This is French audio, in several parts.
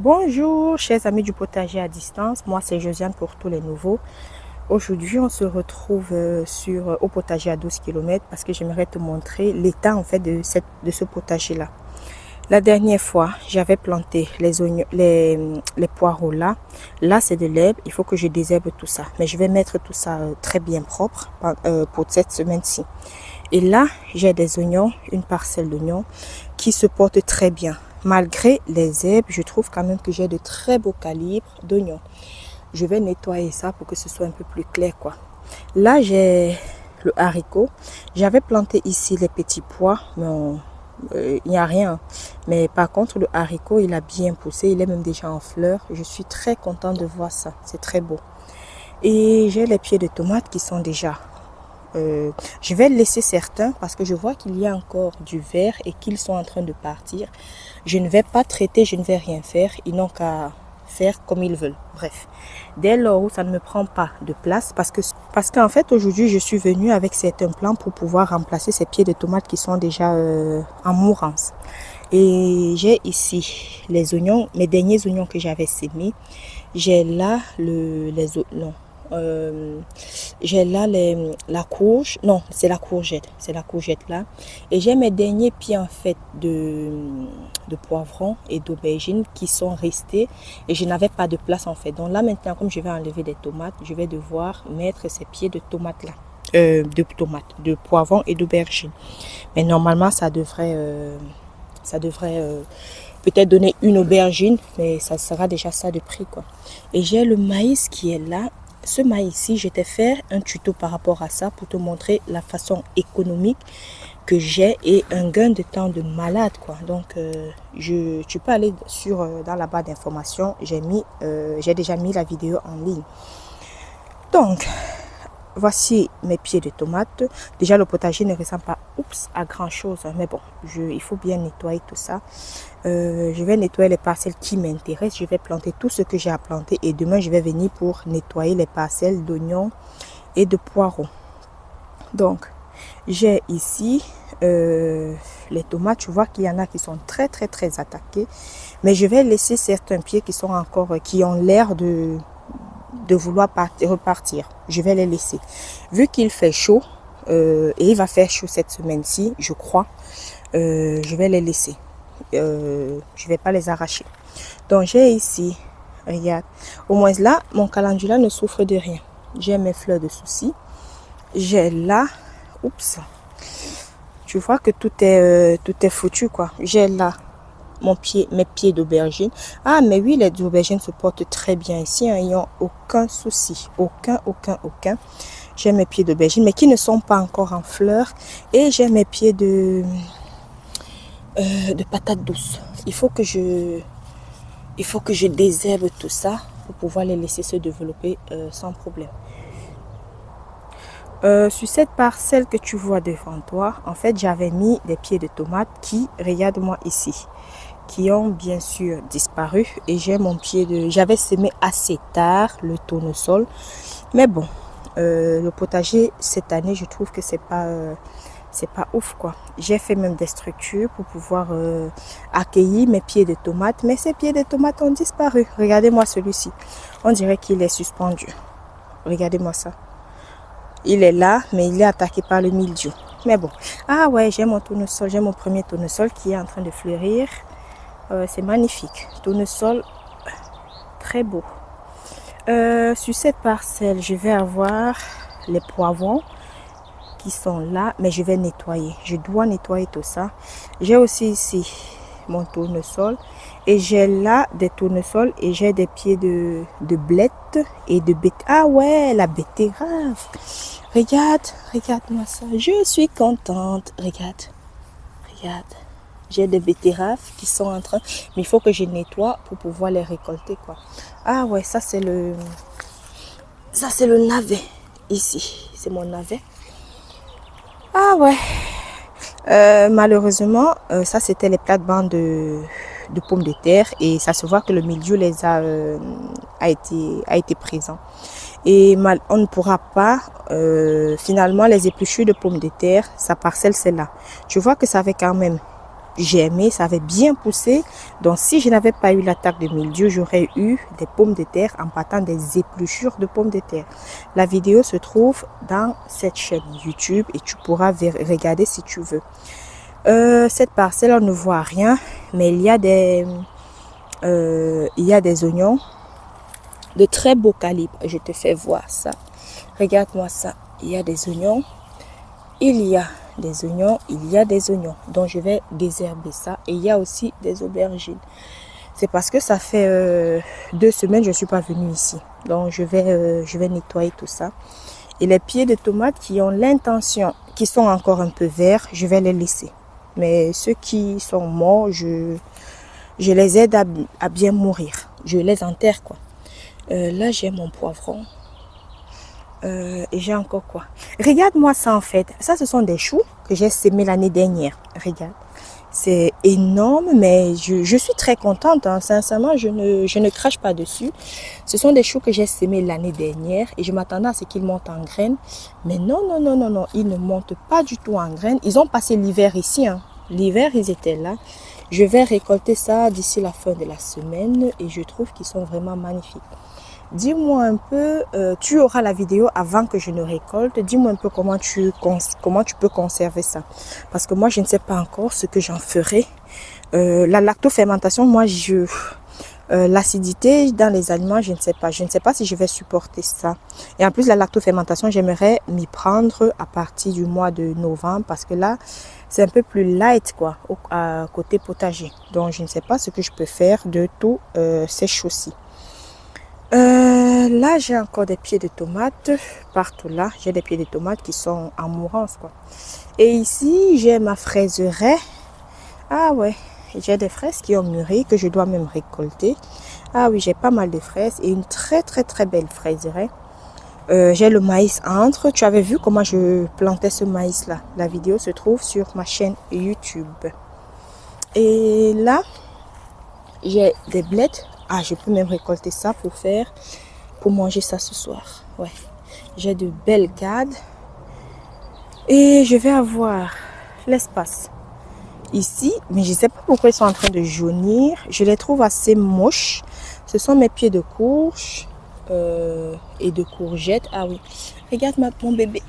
Bonjour chers amis du potager à distance, moi c'est Josiane pour tous les nouveaux. Aujourd'hui on se retrouve au potager à 12 km parce que j'aimerais te montrer l'état en fait de ce potager là. La dernière fois j'avais planté les oignons, les poireaux là. Là c'est de l'herbe, il faut que je désherbe tout ça. Mais je vais mettre tout ça très bien propre pour cette semaine-ci. Et là j'ai des oignons, une parcelle d'oignons qui se porte très bien. Malgré les herbes, je trouve quand même que j'ai de très beaux calibres d'oignons. Je vais nettoyer ça pour que ce soit un peu plus clair, quoi. Là, j'ai le haricot. J'avais planté ici les petits pois, mais il n'y a rien. Mais par contre, le haricot, il a bien poussé. Il est même déjà en fleurs. Je suis très contente de voir ça. C'est très beau. Et j'ai les pieds de tomates qui sont déjà... je vais laisser certains parce que je vois qu'il y a encore du vert et qu'ils sont en train de partir. Je ne vais pas traiter, je ne vais rien faire. Ils n'ont qu'à faire comme ils veulent. Bref, dès lors où ça ne me prend pas de place, parce qu'en fait aujourd'hui je suis venue avec certains plants pour pouvoir remplacer ces pieds de tomates qui sont déjà en mourance. Et j'ai ici les oignons, mes derniers oignons que j'avais sémés. J'ai là j'ai là la courge, non c'est la courgette là, et j'ai mes derniers pieds en fait de poivrons et d'aubergines qui sont restés et je n'avais pas de place en fait. Donc là maintenant, comme je vais enlever des tomates, je vais devoir mettre ces pieds de tomates là, de poivrons et d'aubergines. Mais normalement ça devrait peut-être donner une aubergine, mais ça sera déjà ça de prix quoi. Et j'ai le maïs qui est là. Ce maïs-ci, je t'ai fait un tuto par rapport à ça pour te montrer la façon économique que j'ai et un gain de temps de malade quoi. Donc tu peux aller dans la barre d'informations, j'ai déjà mis la vidéo en ligne. Donc voici mes pieds de tomates. Déjà le potager ne ressemble pas à grand chose, mais bon, il faut bien nettoyer tout ça. Je vais nettoyer les parcelles qui m'intéressent. Je vais planter tout ce que j'ai à planter et demain je vais venir pour nettoyer les parcelles d'oignons et de poireaux. Donc j'ai ici les tomates. Tu vois qu'il y en a qui sont très attaquées, mais je vais laisser certains pieds qui ont l'air de vouloir repartir. Je vais les laisser. Vu qu'il fait chaud, et il va faire chaud cette semaine-ci, je crois, je vais les laisser. Je vais pas les arracher. Donc j'ai ici, regarde, au moins là, mon calendula ne souffre de rien. J'ai mes fleurs de soucis. J'ai là, tu vois que tout est foutu quoi. J'ai là mes pieds d'aubergine. Ah mais oui, les aubergines se portent très bien ici, hein, ils n'ont aucun souci, aucun. J'ai mes pieds d'aubergine mais qui ne sont pas encore en fleurs et j'ai mes pieds de patates douces. Il faut que je désherbe tout ça pour pouvoir les laisser se développer sans problème. Sur cette parcelle que tu vois devant toi, en fait j'avais mis des pieds de tomates qui, regarde-moi ici, qui ont bien sûr disparu et j'ai j'avais semé assez tard le tournesol, mais bon, le potager cette année je trouve que c'est pas ouf quoi. J'ai fait même des structures pour pouvoir accueillir mes pieds de tomates, mais ces pieds de tomates ont disparu. Regardez-moi celui-ci, on dirait qu'il est suspendu. Regardez-moi ça, il est là mais il est attaqué par le mildiou. Mais bon, ah ouais, j'ai mon tournesol, j'ai mon premier tournesol qui est en train de fleurir. C'est magnifique, tournesol très beau. Sur cette parcelle je vais avoir les poivrons qui sont là, mais je vais nettoyer, je dois nettoyer tout ça. J'ai aussi ici mon tournesol et j'ai là des tournesols et j'ai des pieds de blettes et de betterave. Ah ouais, la betterave, regarde-moi ça, je suis contente. Regarde, j'ai des betteraves qui sont en train, mais il faut que je nettoie pour pouvoir les récolter quoi. Ah ouais, ça c'est le navet ici, c'est mon navet. Ah ouais, malheureusement ça c'était les plates-bandes de pommes de terre et ça se voit que le milieu a été présent et on ne pourra pas finalement les épluchures de pommes de terre, sa parcelle c'est là. Je vois que ça avait quand même germé, ça avait bien poussé. Donc si je n'avais pas eu l'attaque de mildiou, j'aurais eu des pommes de terre en partant des épluchures de pommes de terre. La vidéo se trouve dans cette chaîne YouTube et tu pourras regarder si tu veux. Cette parcelle, on ne voit rien, mais il y a des oignons de très beau calibre. Je te fais voir ça. Regarde-moi ça. Il y a des oignons. Il y a des oignons. Il y a des oignons. Donc, je vais désherber ça. Et il y a aussi des aubergines. C'est parce que ça fait 2 semaines que je ne suis pas venue ici. Donc, je vais nettoyer tout ça. Et les pieds de tomates qui ont l'intention, qui sont encore un peu verts, je vais les laisser. Mais ceux qui sont morts, je les aide à bien mourir. Je les enterre, quoi. Là, j'ai mon poivron. Et j'ai encore quoi? Regarde-moi ça, en fait. Ça, ce sont des choux que j'ai sémés l'année dernière. Regarde. C'est énorme, mais je suis très contente. Hein. Sincèrement, je ne crache pas dessus. Ce sont des choux que j'ai sémés l'année dernière. Et je m'attendais à ce qu'ils montent en graines. Mais non, non, non, non, non. Ils ne montent pas du tout en graines. Ils ont passé l'hiver ici. Hein. L'hiver, ils étaient là. Je vais récolter ça d'ici la fin de la semaine. Et je trouve qu'ils sont vraiment magnifiques. Dis-moi un peu, tu auras la vidéo avant que je ne récolte. Dis-moi un peu comment tu peux conserver ça. Parce que moi, je ne sais pas encore ce que j'en ferai. La lactofermentation, moi, l'acidité dans les aliments, je ne sais pas. Je ne sais pas si je vais supporter ça. Et en plus, la lactofermentation, j'aimerais m'y prendre à partir du mois de novembre. Parce que là, c'est un peu plus light, quoi, côté potager. Donc, je ne sais pas ce que je peux faire de tous ces choses-ci. Là, j'ai encore des pieds de tomates partout là. J'ai des pieds de tomates qui sont en mourance, quoi. Et ici, j'ai ma fraiseraie. Ah ouais, j'ai des fraises qui ont mûri que je dois même récolter. Ah oui, j'ai pas mal de fraises et une très très très belle fraiseraie. J'ai le maïs entre. Tu avais vu comment je plantais ce maïs là? La vidéo se trouve sur ma chaîne YouTube. Et là, j'ai des blettes. Ah, je peux même récolter ça pour manger ça ce soir. Ouais. J'ai de belles gades. Et je vais avoir l'espace ici. Mais je ne sais pas pourquoi ils sont en train de jaunir. Je les trouve assez moches. Ce sont mes pieds de courge et de courgettes. Ah oui. Regarde mon bébé.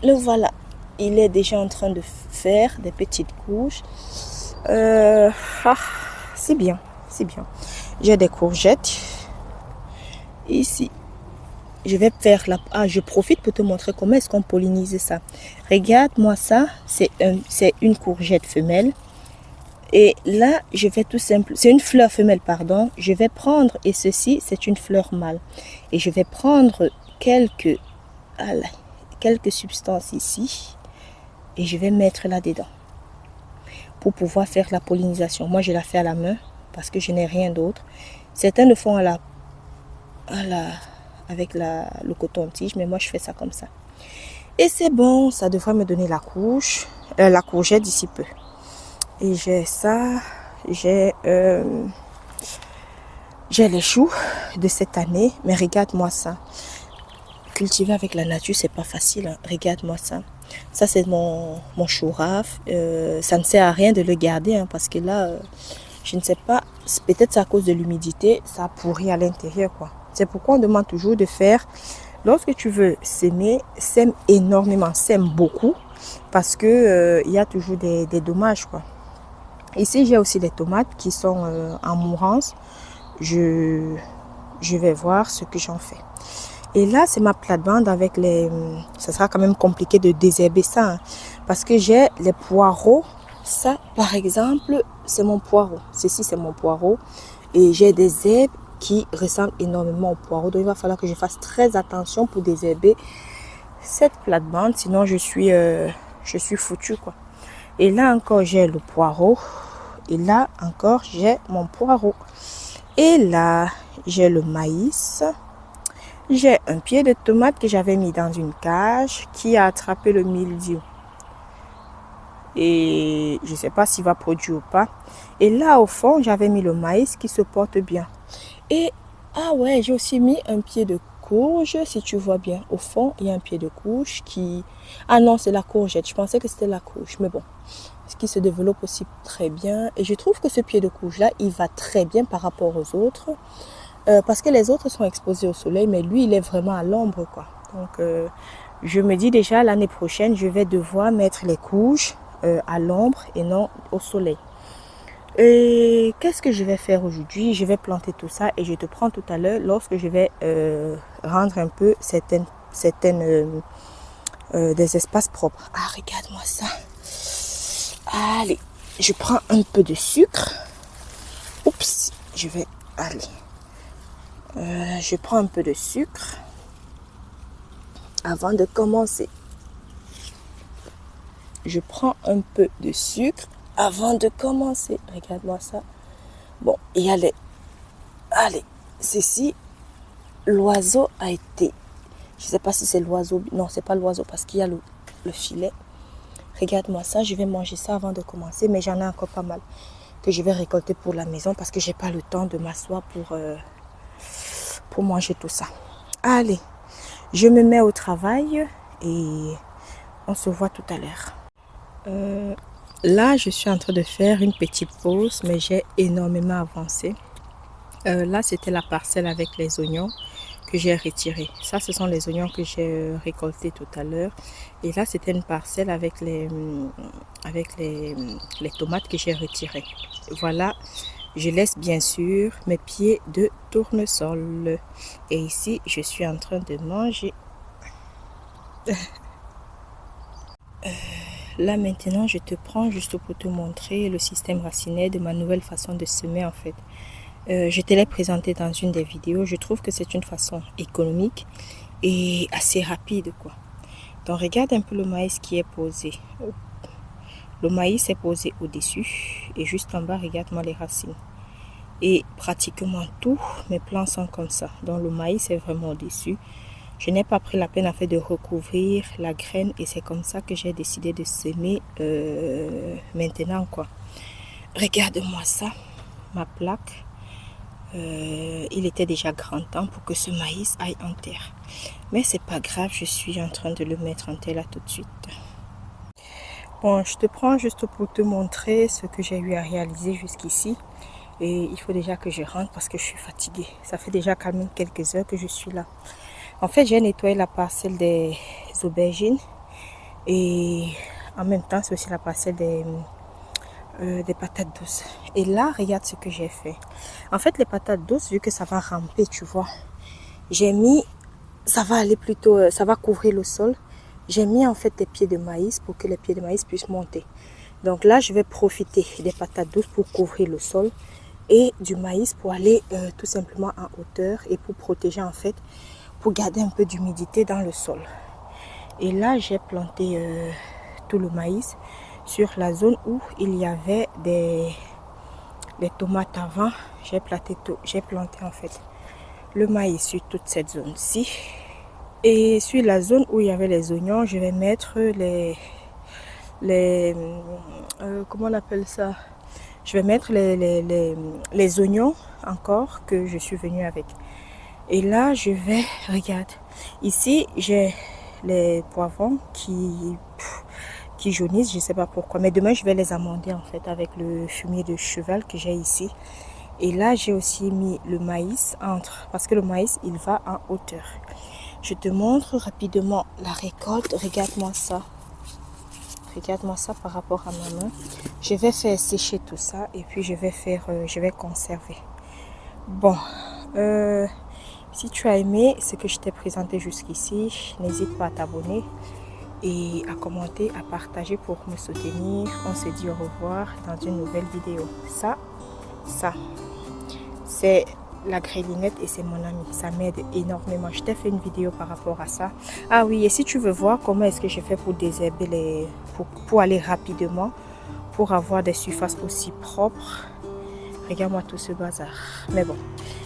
Le voilà. Il est déjà en train de faire des petites couches. C'est bien. C'est bien. J'ai des courgettes. Ici. Je vais faire la... Ah, je profite pour te montrer comment est-ce qu'on pollinise ça. Regarde-moi ça. C'est une courgette femelle. Et là, je vais tout simplement... C'est une fleur femelle, pardon. Je vais prendre... Et ceci, c'est une fleur mâle. Et je vais prendre quelques substances ici. Et je vais mettre là-dedans. Pour pouvoir faire la pollinisation. Moi, je la fais à la main. Parce que je n'ai rien d'autre. Certains le font avec le coton-tige, mais moi je fais ça comme ça. Et c'est bon, ça devrait me donner la courgette d'ici peu. Et j'ai ça, j'ai les choux de cette année, mais regarde-moi ça. Cultiver avec la nature, c'est pas facile. Hein. Regarde-moi ça. Ça, c'est mon chou rave. Ça ne sert à rien de le garder, hein, parce que là... je ne sais pas, peut-être c'est à cause de l'humidité, ça pourrit à l'intérieur, quoi. C'est pourquoi on demande toujours de faire, lorsque tu veux s'aimer, sème énormément, sème beaucoup, parce que il y a toujours des dommages, quoi. Ici, j'ai aussi les tomates qui sont en mourance. Je vais voir ce que j'en fais. Et là, c'est ma plate-bande avec les... Ça sera quand même compliqué de désherber ça, hein, parce que j'ai les poireaux. Ça, par exemple, c'est mon poireau. Ceci, c'est mon poireau. Et j'ai des herbes qui ressemblent énormément au poireau. Donc, il va falloir que je fasse très attention pour désherber cette plate-bande. Sinon, je suis foutue, quoi. Et là encore, j'ai le poireau. Et là encore, j'ai mon poireau. Et là, j'ai le maïs. J'ai un pied de tomate que j'avais mis dans une cage qui a attrapé le mildiou. Et je ne sais pas s'il va produire ou pas. Et là au fond, j'avais mis le maïs qui se porte bien. Et ah ouais, j'ai aussi mis un pied de courge, si tu vois bien. Au fond, il y a un pied de courge qui... Ah non, c'est la courgette. Je pensais que c'était la courge, mais bon. qui se développe aussi très bien. Et je trouve que ce pied de courge là, il va très bien par rapport aux autres. Parce que les autres sont exposés au soleil, mais lui, il est vraiment à l'ombre, quoi. Donc, je me dis déjà, l'année prochaine, je vais devoir mettre les courges à l'ombre et non au soleil. Et qu'est-ce que je vais faire aujourd'hui? Je vais planter tout ça et je te prends tout à l'heure lorsque je vais rendre un peu des espaces propres. Ah, regarde-moi ça. Allez, je prends un peu de sucre. Oups, je vais... Allez. Je prends un peu de sucre avant de commencer. Je prends un peu de sucre avant de commencer. Regarde-moi ça. Bon, et allez, ceci, l'oiseau a été... Je ne sais pas si c'est l'oiseau. Non, c'est pas l'oiseau parce qu'il y a le filet. Regarde-moi ça, je vais manger ça avant de commencer, mais j'en ai encore pas mal que je vais récolter pour la maison parce que j'ai pas le temps de m'asseoir pour manger tout ça. Allez, je me mets au travail et on se voit tout à l'heure. Là, je suis en train de faire une petite pause, mais j'ai énormément avancé. Là, c'était la parcelle avec les oignons que j'ai retirés. Ça, ce sont les oignons que j'ai récoltés tout à l'heure. Et là, c'était une parcelle avec les tomates que j'ai retirées. Voilà, je laisse bien sûr mes pieds de tournesol. Et ici, je suis en train de manger. Là maintenant, je te prends juste pour te montrer le système racinaire de ma nouvelle façon de semer en fait. Je te l'ai présenté dans une des vidéos. Je trouve que c'est une façon économique et assez rapide quoi. Donc regarde un peu le maïs qui est posé. Le maïs est posé au-dessus et juste en bas, regarde-moi les racines. Et pratiquement tous mes plants sont comme ça. Donc le maïs est vraiment au-dessus. Je n'ai pas pris la peine en fait de recouvrir la graine et c'est comme ça que j'ai décidé de semer maintenant quoi. Regarde-moi ça, ma plaque. Il était déjà grand temps pour que ce maïs aille en terre. Mais c'est pas grave, je suis en train de le mettre en terre là tout de suite. Bon, je te prends juste pour te montrer ce que j'ai eu à réaliser jusqu'ici. Et il faut déjà que je rentre parce que je suis fatiguée. Ça fait déjà quand même quelques heures que je suis là. En fait, j'ai nettoyé la parcelle des aubergines et en même temps, c'est aussi la parcelle des patates douces. Et là, regarde ce que j'ai fait. En fait, les patates douces, vu que ça va ramper, tu vois, j'ai mis, ça va aller plutôt, ça va couvrir le sol. J'ai mis en fait des pieds de maïs pour que les pieds de maïs puissent monter. Donc là, je vais profiter des patates douces pour couvrir le sol et du maïs pour aller tout simplement en hauteur et pour protéger en fait, pour garder un peu d'humidité dans le sol. Et là, j'ai planté tout le maïs sur la zone où il y avait des tomates avant. J'ai planté en fait le maïs sur toute cette zone-ci. Et sur la zone où il y avait les oignons, je vais mettre comment on appelle ça? Je vais mettre les oignons encore que je suis venue avec. Et là, je vais, regarde, ici, j'ai les poivrons qui jaunissent, je ne sais pas pourquoi. Mais demain, je vais les amender en fait avec le fumier de cheval que j'ai ici. Et là, j'ai aussi mis le maïs entre, parce que le maïs, il va en hauteur. Je te montre rapidement la récolte. Regarde-moi ça. Regarde-moi ça par rapport à ma main. Je vais faire sécher tout ça et puis je vais conserver. Bon, si tu as aimé ce que je t'ai présenté jusqu'ici, n'hésite pas à t'abonner et à commenter, à partager pour me soutenir. On se dit au revoir dans une nouvelle vidéo. Ça, c'est la grélinette et c'est mon ami. Ça m'aide énormément. Je t'ai fait une vidéo par rapport à ça. Ah oui, et si tu veux voir comment est-ce que je fais pour désherber pour aller rapidement, pour avoir des surfaces aussi propres, regarde-moi tout ce bazar. Mais bon,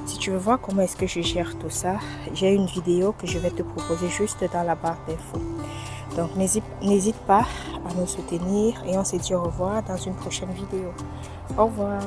si tu veux voir comment est-ce que je gère tout ça, j'ai une vidéo que je vais te proposer juste dans la barre d'infos. Donc n'hésite pas à me soutenir et on se dit au revoir dans une prochaine vidéo. Au revoir.